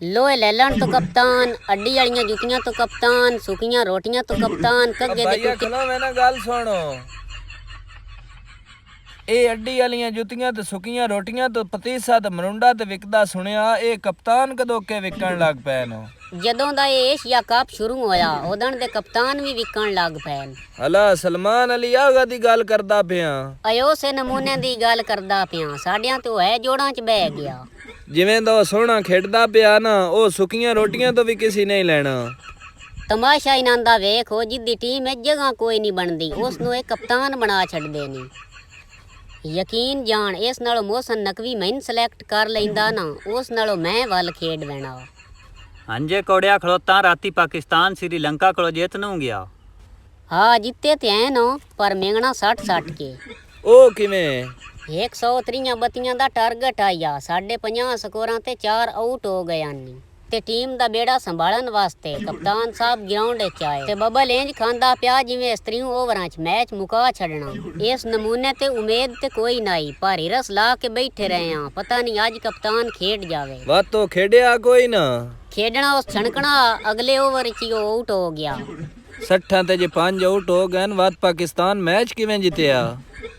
लोहे लैलन तो कप्तान, अड्डी वालियां जुतियां तो कप्तान, सुखियां रोटियां तो कप्तान, कग्गे दे टुटे खलो मैंने गल सुनो ਇਹ ਅੱਡੀ ਵਾਲੀਆਂ ਜੁੱਤੀਆਂ ਤੇ ਸੁੱਕੀਆਂ ਰੋਟੀਆਂ ਤੋਂ ਪਤੀਸਾ ਤੇ ਮਰੁੰਡਾ ਤੇ ਵਿਕਦਾ ਸੁਣਿਆ ਇਹ ਕਪਤਾਨ ਕਦੋਂ ਕੇ ਵਿਕਣ ਲੱਗ ਪਏ ਨੇ ਜਦੋਂ ਦਾ ਇਹ ਏਸ਼ੀਆ ਕੱਪ ਸ਼ੁਰੂ ਹੋਇਆ ਉਦੋਂ ਦੇ ਕਪਤਾਨ ਵੀ ਵਿਕਣ ਲੱਗ ਪਏ ਨੇ ਹਲਾ ਸਲਮਾਨ ਅਲੀ ਆਗਾ ਦੀ ਗੱਲ ਕਰਦਾ ਪਿਆ ਅਯੋ ਸੇ ਨਮੂਨੇ ਦੀ ਗੱਲ ਕਰਦਾ ਪਿਆ ਸਾਡਿਆਂ ਤੋਂ ਹੈ ਜੋੜਾਂ 'ਚ ਬਹਿ ਗਿਆ ਜਿਵੇਂ ਦਾ ਉਹ ਸੋਹਣਾ ਖੇਡਦਾ ਪਿਆ ਨਾ ਉਹ ਸੁੱਕੀਆਂ ਰੋਟੀਆਂ ਤੋਂ ਵੀ ਕਿਸੇ ਨਹੀਂ ਲੈਣਾ ਤਮਾਸ਼ਾ ਇਹਨਾਂ ਦਾ ਵੇਖੋ ਜਿੱਦੀ ਟੀਮ ਵਿੱਚ ਜਗ੍ਹਾ ਕੋਈ ਨਹੀਂ ਬਣਦੀ ਉਸ ਨੂੰ ਇਹ ਕਪਤਾਨ ਬਣਾ ਛੱਡਦੇ ਨੇ ਯਕੀਨ ਜਾਣ ਇਸ ਨਾਲੋਂ ਮੋਹਸਨ ਨਕਵੀ ਮੈਨੂੰ ਸਿਲੈਕਟ ਕਰ ਲੈਂਦਾ ਨਾ ਉਸ ਨਾਲੋਂ ਮੈਂ ਵੱਲ ਖੇਡ ਬੈਣਾ ਹਾਂਜੀ ਕੋੜਿਆ ਖਲੋਤਾ ਰਾਤੀ ਪਾਕਿਸਤਾਨ श्रीलंका ਕੋਲ ਜਿੱਤ ਨੂੰ ਗਿਆ ਹਾਂ ਜਿੱਤੇ ਤੇ ਐ ਨਾ ਪਰ ਮੰਗਣਾ 60 ਕੇ ਉਹ ਕਿਵੇਂ 130 ਬੱਤੀਆਂ ਦਾ ਟਾਰਗੇਟ ਆਇਆ ਸਾਡੇ 50 ਸਕੋਰਾਂ ਤੇ 4 ਆਊਟ ਹੋ ਗਏ ਨੇ ਤੇ ਟੀਮ ਦਾ ਬੇੜਾ ਸੰਭਾਲਣ ਵਾਸਤੇ ਕਪਤਾਨ ਸਾਹਿਬ ਗਰਾਊਂਡ ਵਿੱਚ ਆਏ ਤੇ ਬੱਬਲ ਇੰਜ ਖਾਂਦਾ ਪਿਆ ਜਿਵੇਂ ਇਸ 3 ਓਵਰਾਂ 'ਚ ਮੈਚ ਮੁਕਾ ਛੱਡਣਾ ਇਸ ਨਮੂਨੇ ਤੇ ਉਮੀਦ ਤੇ ਕੋਈ ਨਹੀਂ ਪਰ ਰਸ ਲਾ ਕੇ ਬੈਠੇ ਰਹੇ ਆ ਪਤਾ ਨਹੀਂ ਅੱਜ ਕਪਤਾਨ ਖੇਡ ਜਾਵੇ ਵਾਤੋਂ ਖੇਡਿਆ ਕੋਈ ਨਾ ਖੇਡਣਾ ਉਸ ਛਣਕਣਾ ਅਗਲੇ ਓਵਰ 'ਚ ਹੀ ਆਊਟ ਹੋ ਗਿਆ 60 ਤੇ ਜੇ 5 ਆਊਟ ਹੋ ਗਏ ਬਾਅਦ ਪਾਕਿਸਤਾਨ ਮੈਚ ਕਿਵੇਂ ਜਿੱਤਿਆ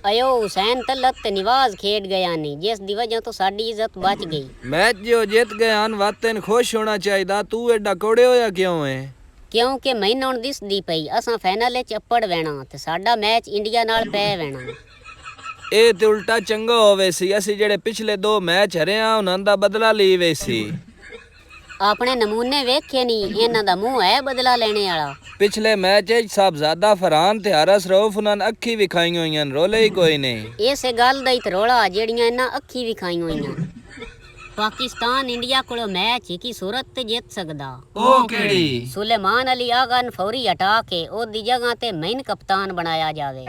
ਅਯੋ ਹੁਸੈਨ ਤਲਤ ਤੇ ਨਿਵਾਜ਼ ਖੇਡ ਗਿਆ ਨਹੀਂ ਜਿਸ ਦੀ ਵਜ੍ਹਾ ਤੋਂ ਸਾਡੀ ਇੱਜ਼ਤ ਬਚ ਗਈ ਮੈਚ ਜੋ ਜਿੱਤ ਗਏ ਹਨ ਵਾਤਨ ਖੁਸ਼ ਹੋਣਾ ਚਾਹੀਦਾ ਤੂੰ ਐਡਾ ਕੋੜੇ ਹੋਇਆ ਕਿਉਂ ਹੈ ਕਿਉਂਕਿ ਮੈਨੂੰ ਹੁਣ ਦਿਸਦੀ ਪਈ ਅਸਾਂ ਫਾਈਨਲ 'ਚ ਅੱਪੜ ਵੈਣਾ ਤੇ ਸਾਡਾ ਮੈਚ ਇੰਡੀਆ ਨਾਲ ਪੈ ਵੈਣਾ ਇਹ ਤੇ ਉਲਟਾ ਚੰਗਾ ਹੋਵੇ ਸੀ ਅਸੀਂ ਜਿਹੜੇ ਪਿਛਲੇ 2 ਮੈਚ ਹਰੇ ਆ ਉਹਨਾਂ ਦਾ ਬਦਲਾ ਲਈ ਵੇ ਸੀ ਆਪਣੇ ਨਮੂਨੇ ਵੇਖੇ ਨਹੀਂ ਇਹਨਾਂ ਦਾ ਮੂੰਹ ਹੈ ਬਦਲਾ ਲੈਣੇ ਵਾਲਾ ਪਿਛਲੇ ਮੈਚ 'ਚ ਸਾਹਿਬਜ਼ਾਦਾ ਫਰਹਾਨ ਤੇ ਹਰਸ ਰਊਫ ਉਹਨਾਂ ਨੇ ਅੱਖੀ ਵਿਖਾਈ ਹੋਈਆਂ ਰੋਲੇ ਹੀ ਕੋਈ ਨਹੀਂ ਇਸੇ ਗੱਲ ਦਾ ਹੀ ਤਰੋਲਾ ਜਿਹੜੀਆਂ ਇਹਨਾਂ ਅੱਖੀ ਵਿਖਾਈ ਹੋਈਆਂ ਪਾਕਿਸਤਾਨ ਇੰਡੀਆ ਕੋਲੋਂ ਮੈਚ ਹੀ ਕੀ ਸੂਰਤ ਤੇ ਜਿੱਤ ਸਕਦਾ ਉਹ ਕਿਹੜੀ ਸੁਲੇਮਾਨ ਅਲੀ ਆਗਾ ਨੂੰ ਫੌਰੀ ਹਟਾ ਕੇ ਉਹਦੀ ਜਗ੍ਹਾ ਤੇ ਮੈਨ ਕਪਤਾਨ ਬਣਾਇਆ ਜਾਵੇ